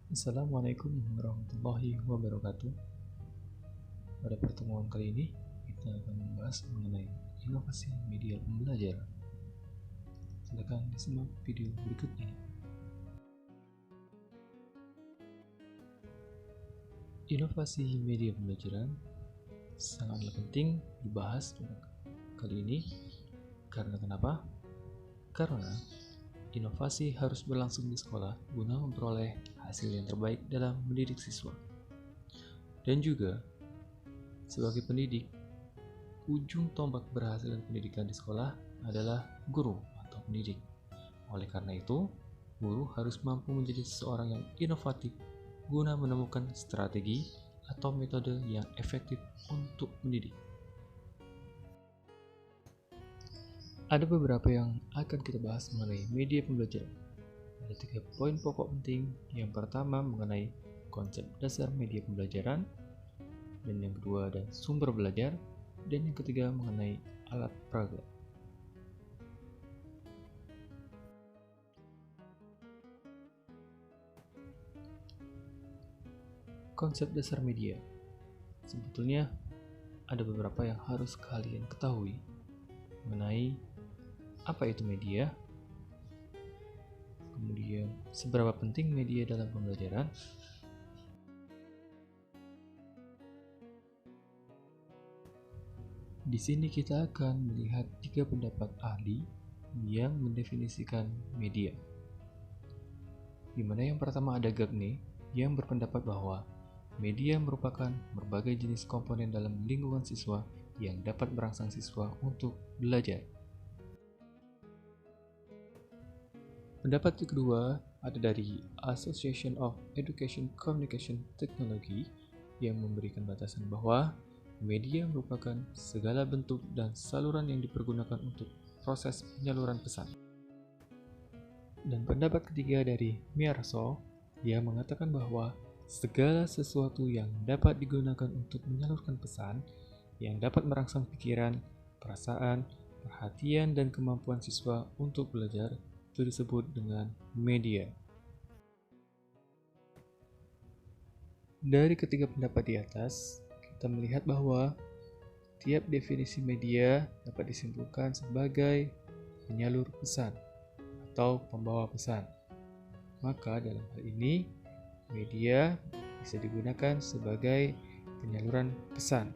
Assalamualaikum warahmatullahi wabarakatuh. Pada pertemuan kali ini, kita akan membahas mengenai inovasi media pembelajaran. Silakan disimak video berikut ini. Inovasi media pembelajaran sangatlah penting dibahas kali ini. Karena kenapa? Karena inovasi harus berlangsung di sekolah guna memperoleh hasil yang terbaik dalam mendidik siswa. Dan juga, sebagai pendidik, ujung tombak berhasilnya pendidikan di sekolah adalah guru atau pendidik. Oleh karena itu, guru harus mampu menjadi seseorang yang inovatif guna menemukan strategi atau metode yang efektif untuk mendidik. Ada beberapa yang akan kita bahas mengenai media pembelajaran. Ada 3 poin pokok penting. Yang pertama mengenai konsep dasar media pembelajaran, dan yang kedua ada sumber belajar, dan yang ketiga mengenai alat peraga. Konsep dasar media. Sebetulnya ada beberapa yang harus kalian ketahui mengenai apa itu media, kemudian seberapa penting media dalam pembelajaran, di sini kita akan melihat 3 pendapat ahli yang mendefinisikan media. Di mana yang pertama ada Gagne yang berpendapat bahwa media merupakan berbagai jenis komponen dalam lingkungan siswa yang dapat merangsang siswa untuk belajar. Pendapat kedua ada dari Association of Education Communication Technology yang memberikan batasan bahwa media merupakan segala bentuk dan saluran yang dipergunakan untuk proses penyaluran pesan. Dan pendapat ketiga dari Miyarso yang mengatakan bahwa segala sesuatu yang dapat digunakan untuk menyalurkan pesan yang dapat merangsang pikiran, perasaan, perhatian, dan kemampuan siswa untuk belajar itu disebut dengan media. Dari ketiga pendapat di atas, kita melihat bahwa tiap definisi media dapat disimpulkan sebagai penyalur pesan atau pembawa pesan. Maka dalam hal ini, media bisa digunakan sebagai penyaluran pesan.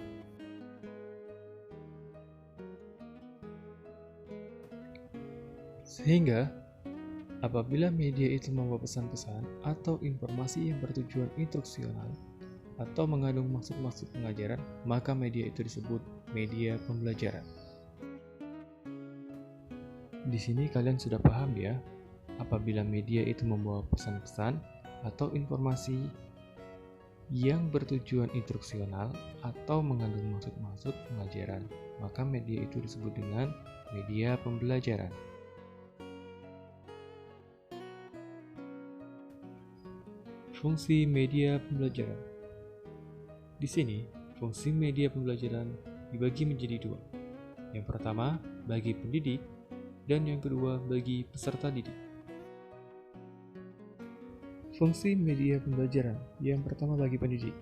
Sehingga, apabila media itu membawa pesan-pesan atau informasi yang bertujuan instruksional atau mengandung maksud-maksud pengajaran, maka media itu disebut media pembelajaran. Di sini kalian sudah paham ya, apabila media itu membawa pesan-pesan atau informasi yang bertujuan instruksional atau mengandung maksud-maksud pengajaran, maka media itu disebut dengan media pembelajaran. Fungsi media pembelajaran. Di sini, fungsi media pembelajaran dibagi menjadi 2. Yang pertama, bagi pendidik, dan yang kedua, bagi peserta didik. Fungsi media pembelajaran yang pertama bagi pendidik,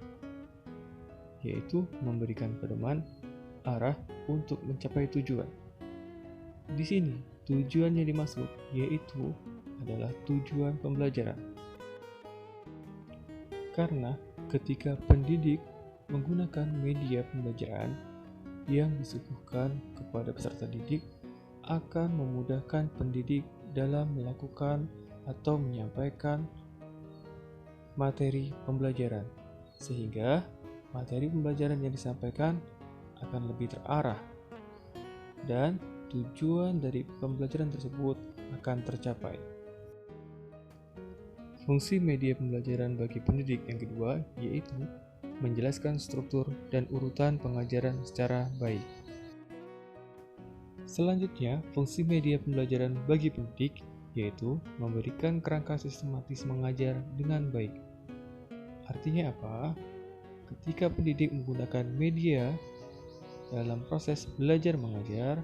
yaitu memberikan pedoman arah untuk mencapai tujuan. Di sini, tujuan yang dimaksud yaitu adalah tujuan pembelajaran. Karena ketika pendidik menggunakan media pembelajaran yang disuguhkan kepada peserta didik akan memudahkan pendidik dalam melakukan atau menyampaikan materi pembelajaran, sehingga materi pembelajaran yang disampaikan akan lebih terarah dan tujuan dari pembelajaran tersebut akan tercapai. Fungsi media pembelajaran bagi pendidik yang kedua yaitu menjelaskan struktur dan urutan pengajaran secara baik. Selanjutnya, fungsi media pembelajaran bagi pendidik yaitu memberikan kerangka sistematis mengajar dengan baik. Artinya apa? Ketika pendidik menggunakan media dalam proses belajar mengajar,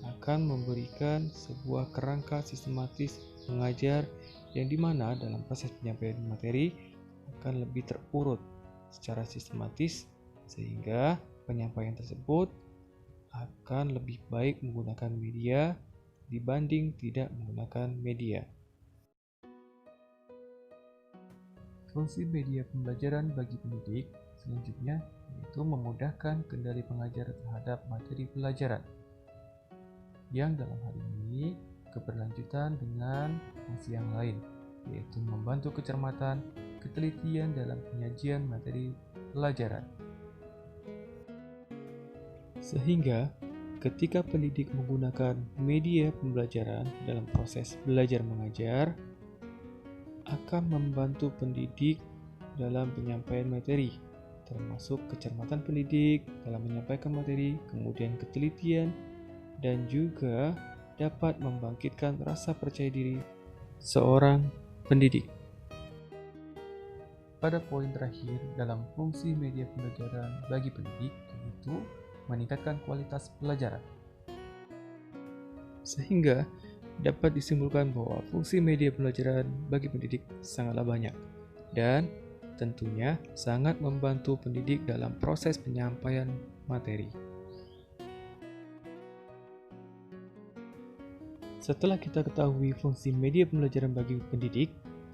akan memberikan sebuah kerangka sistematis mengajar yang dimana dalam proses penyampaian materi akan lebih terurut secara sistematis sehingga penyampaian tersebut akan lebih baik menggunakan media dibanding tidak menggunakan media. Fungsi media pembelajaran bagi pendidik selanjutnya yaitu memudahkan kendali pengajar terhadap materi pelajaran, yang dalam hal ini keberlanjutan dengan fungsi yang lain, yaitu membantu kecermatan, ketelitian dalam penyajian materi pelajaran. Sehingga ketika pendidik menggunakan media pembelajaran dalam proses belajar mengajar, akan membantu pendidik dalam penyampaian materi, termasuk kecermatan pendidik dalam menyampaikan materi, kemudian ketelitian, dan juga dapat membangkitkan rasa percaya diri seorang pendidik. Pada poin terakhir dalam fungsi media pembelajaran bagi pendidik, yaitu meningkatkan kualitas pelajaran. Sehingga dapat disimpulkan bahwa fungsi media pembelajaran bagi pendidik sangatlah banyak dan tentunya sangat membantu pendidik dalam proses penyampaian materi. Setelah kita ketahui fungsi media pembelajaran bagi pendidik,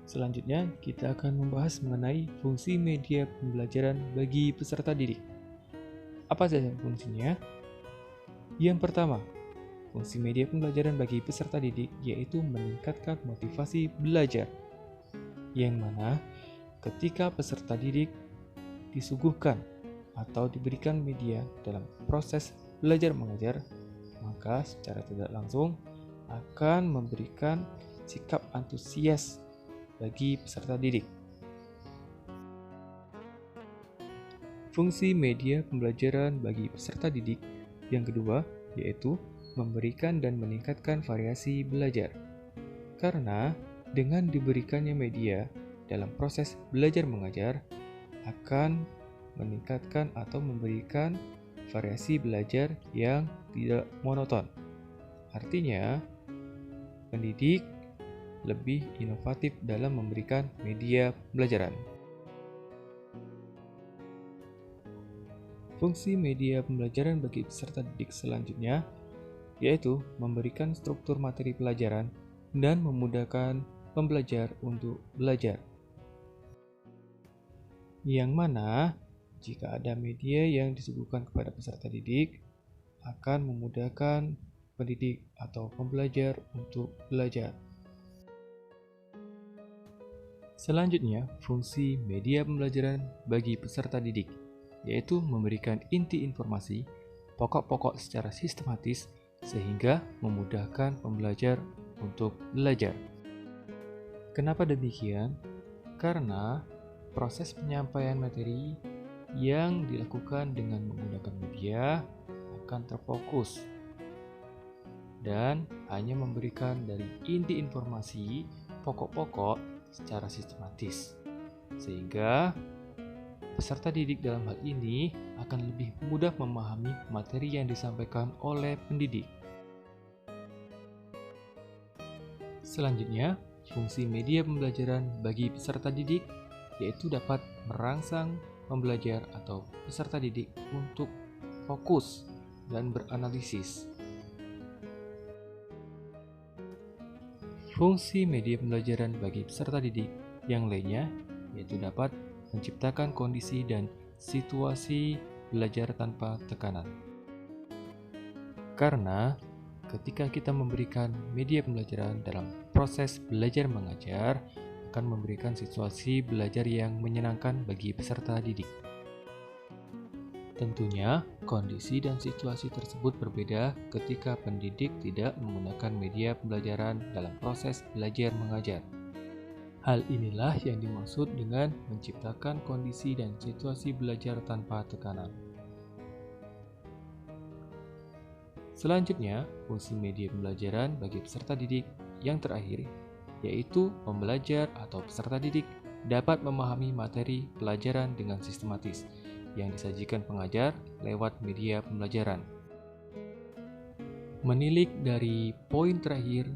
selanjutnya kita akan membahas mengenai fungsi media pembelajaran bagi peserta didik. Apa saja fungsinya? Yang pertama, fungsi media pembelajaran bagi peserta didik yaitu meningkatkan motivasi belajar, yang mana ketika peserta didik disuguhkan atau diberikan media dalam proses belajar mengajar, maka secara tidak langsung akan memberikan sikap antusias bagi peserta didik. Fungsi media pembelajaran bagi peserta didik yang kedua yaitu memberikan dan meningkatkan variasi belajar. Karena dengan diberikannya media dalam proses belajar mengajar akan meningkatkan atau memberikan variasi belajar yang tidak monoton. Artinya, pendidik lebih inovatif dalam memberikan media pembelajaran. Fungsi media pembelajaran bagi peserta didik selanjutnya yaitu memberikan struktur materi pelajaran dan memudahkan pembelajar untuk belajar. Yang mana jika ada media yang disuguhkan kepada peserta didik akan memudahkan pendidik atau pembelajar untuk belajar. Selanjutnya, fungsi media pembelajaran bagi peserta didik yaitu memberikan inti informasi pokok-pokok secara sistematis sehingga memudahkan pembelajar untuk belajar. Kenapa demikian? Karena proses penyampaian materi yang dilakukan dengan menggunakan media akan terfokus dan hanya memberikan dari inti informasi pokok-pokok secara sistematis, sehingga peserta didik dalam hal ini akan lebih mudah memahami materi yang disampaikan oleh pendidik. Selanjutnya, fungsi media pembelajaran bagi peserta didik yaitu dapat merangsang pembelajar atau peserta didik untuk fokus dan beranalisis. Fungsi media pembelajaran bagi peserta didik yang lainnya yaitu dapat menciptakan kondisi dan situasi belajar tanpa tekanan. Karena ketika kita memberikan media pembelajaran dalam proses belajar mengajar akan memberikan situasi belajar yang menyenangkan bagi peserta didik. Tentunya, kondisi dan situasi tersebut berbeda ketika pendidik tidak menggunakan media pembelajaran dalam proses belajar mengajar. Hal inilah yang dimaksud dengan menciptakan kondisi dan situasi belajar tanpa tekanan. Selanjutnya, fungsi media pembelajaran bagi peserta didik yang terakhir, yaitu pembelajar atau peserta didik dapat memahami materi pelajaran dengan sistematis yang disajikan pengajar lewat media pembelajaran. Menilik dari poin terakhir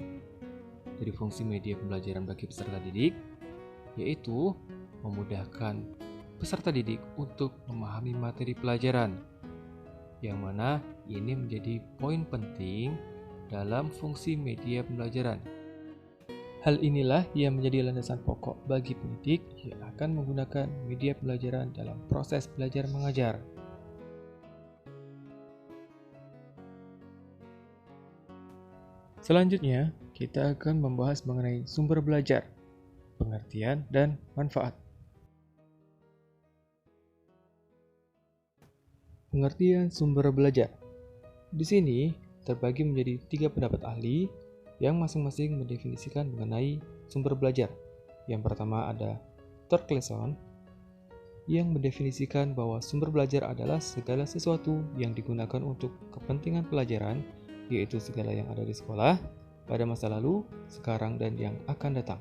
dari fungsi media pembelajaran bagi peserta didik, yaitu memudahkan peserta didik untuk memahami materi pelajaran, yang mana ini menjadi poin penting dalam fungsi media pembelajaran. Hal inilah yang menjadi landasan pokok bagi pendidik yang akan menggunakan media pembelajaran dalam proses belajar mengajar. Selanjutnya, kita akan membahas mengenai sumber belajar, pengertian, dan manfaat. Pengertian sumber belajar. Di sini terbagi menjadi 3 pendapat ahli yang masing-masing mendefinisikan mengenai sumber belajar. Yang pertama ada Thorkelsson yang mendefinisikan bahwa sumber belajar adalah segala sesuatu yang digunakan untuk kepentingan pelajaran, yaitu segala yang ada di sekolah, pada masa lalu, sekarang, dan yang akan datang.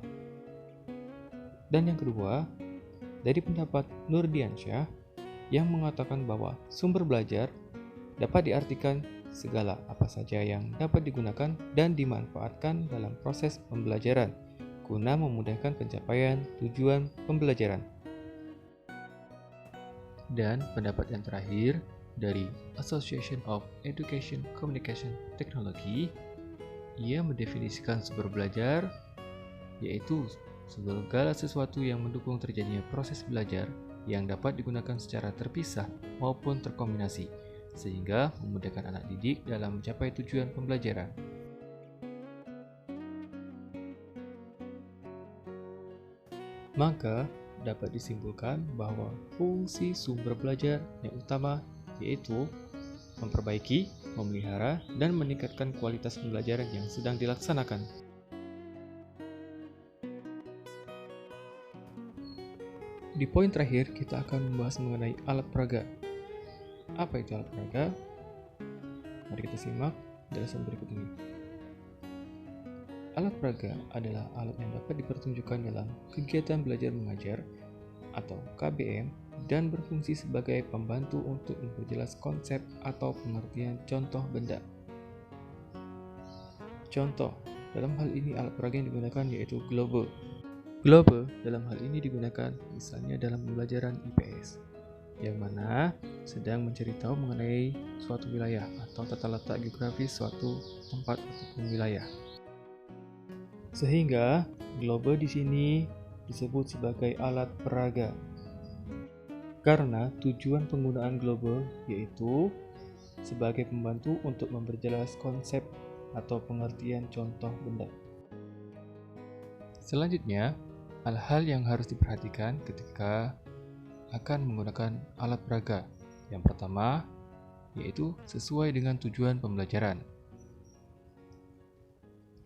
Dan yang kedua, dari pendapat Nurdiansyah yang mengatakan bahwa sumber belajar dapat diartikan segala apa saja yang dapat digunakan dan dimanfaatkan dalam proses pembelajaran guna memudahkan pencapaian tujuan pembelajaran. Dan pendapat yang terakhir dari Association of Education Communication Technology, ia mendefinisikan sumber belajar yaitu segala sesuatu yang mendukung terjadinya proses belajar yang dapat digunakan secara terpisah maupun terkombinasi, sehingga memudahkan anak didik dalam mencapai tujuan pembelajaran. Maka, dapat disimpulkan bahwa fungsi sumber belajar yang utama yaitu memperbaiki, memelihara, dan meningkatkan kualitas pembelajaran yang sedang dilaksanakan. Di poin terakhir, kita akan membahas mengenai alat peraga. Apa itu alat peraga? Mari kita simak jelasan berikut ini. Alat peraga adalah alat yang dapat dipertunjukkan dalam kegiatan belajar mengajar atau KBM dan berfungsi sebagai pembantu untuk memperjelas konsep atau pengertian contoh benda. Contoh, dalam hal ini alat peraga yang digunakan yaitu globe. Globe dalam hal ini digunakan misalnya dalam pembelajaran IPS, yang mana sedang mencari tahu mengenai suatu wilayah atau tata letak geografis suatu tempat ataupun wilayah. Sehingga globe di sini disebut sebagai alat peraga. Karena tujuan penggunaan globe yaitu sebagai pembantu untuk memperjelas konsep atau pengertian contoh benda. Selanjutnya, hal-hal yang harus diperhatikan ketika akan menggunakan alat peraga. Yang pertama, yaitu sesuai dengan tujuan pembelajaran.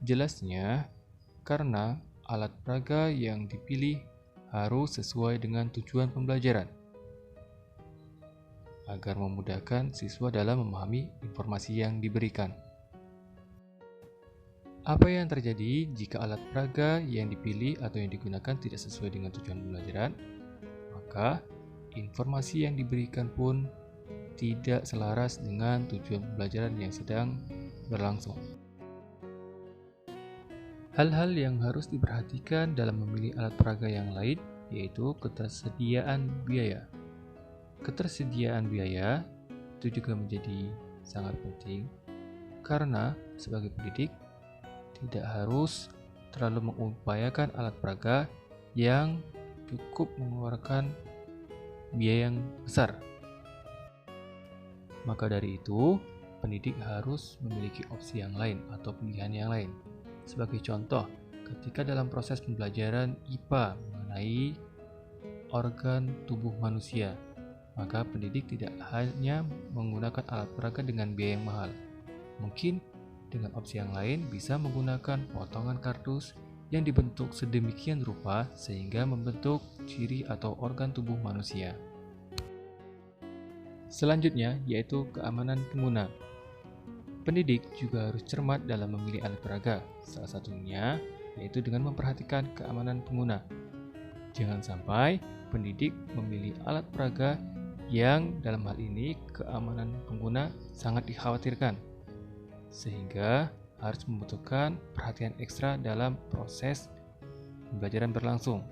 Jelasnya, karena alat peraga yang dipilih harus sesuai dengan tujuan pembelajaran, agar memudahkan siswa dalam memahami informasi yang diberikan. Apa yang terjadi jika alat peraga yang dipilih atau yang digunakan tidak sesuai dengan tujuan pembelajaran? Maka, informasi yang diberikan pun tidak selaras dengan tujuan pembelajaran yang sedang berlangsung. Hal-hal yang harus diperhatikan dalam memilih alat peraga yang lain yaitu ketersediaan biaya. Ketersediaan biaya itu juga menjadi sangat penting karena sebagai pendidik tidak harus terlalu mengupayakan alat peraga yang cukup mengeluarkan biaya yang besar. Maka dari itu, pendidik harus memiliki opsi yang lain atau pilihan yang lain. Sebagai contoh, ketika dalam proses pembelajaran IPA mengenai organ tubuh manusia, maka pendidik tidak hanya menggunakan alat peraga dengan biaya yang mahal. Mungkin dengan opsi yang lain bisa menggunakan potongan kardus yang dibentuk sedemikian rupa sehingga membentuk ciri atau organ tubuh manusia. Selanjutnya yaitu keamanan pengguna. Pendidik juga harus cermat dalam memilih alat peraga, salah satunya yaitu dengan memperhatikan keamanan pengguna. Jangan sampai pendidik memilih alat peraga yang dalam hal ini keamanan pengguna sangat dikhawatirkan. sehingga harus membutuhkan perhatian ekstra dalam proses pembelajaran berlangsung.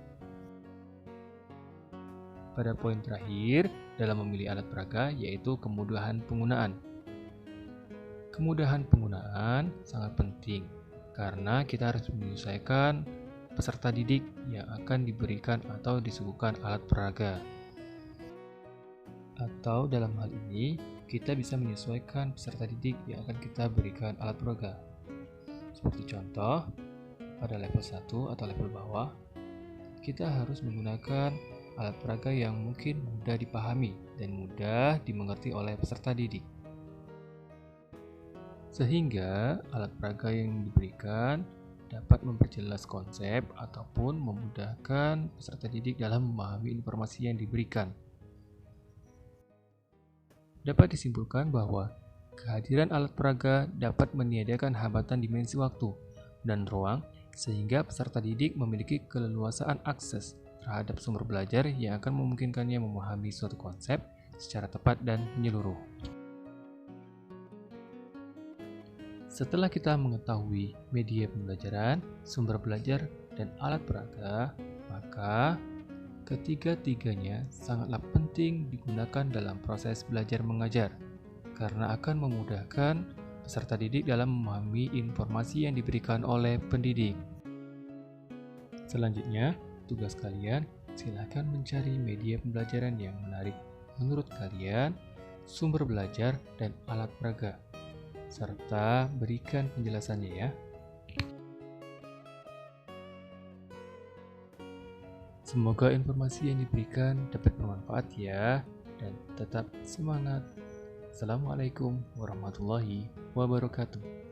Pada poin terakhir dalam memilih alat peraga yaitu kemudahan penggunaan. Kemudahan penggunaan sangat penting karena kita harus menyesuaikan peserta didik yang akan diberikan atau disuguhkan alat peraga. Atau dalam hal ini, kita bisa menyesuaikan peserta didik yang akan kita berikan alat peraga. Seperti contoh, pada level 1 atau level bawah, kita harus menggunakan alat peraga yang mungkin mudah dipahami dan mudah dimengerti oleh peserta didik. Sehingga alat peraga yang diberikan dapat memperjelas konsep ataupun memudahkan peserta didik dalam memahami informasi yang diberikan. Dapat disimpulkan bahwa kehadiran alat peraga dapat meniadakan hambatan dimensi waktu dan ruang sehingga peserta didik memiliki keleluasaan akses terhadap sumber belajar yang akan memungkinkannya memahami suatu konsep secara tepat dan menyeluruh. Setelah kita mengetahui media pembelajaran, sumber belajar, dan alat peraga, maka ketiga-tiganya sangatlah penting digunakan dalam proses belajar mengajar karena akan memudahkan peserta didik dalam memahami informasi yang diberikan oleh pendidik. Selanjutnya, tugas kalian silakan mencari media pembelajaran yang menarik menurut kalian, sumber belajar, dan alat peraga, serta berikan penjelasannya ya. Semoga informasi yang diberikan dapat bermanfaat ya, dan tetap semangat. Assalamualaikum warahmatullahi wabarakatuh.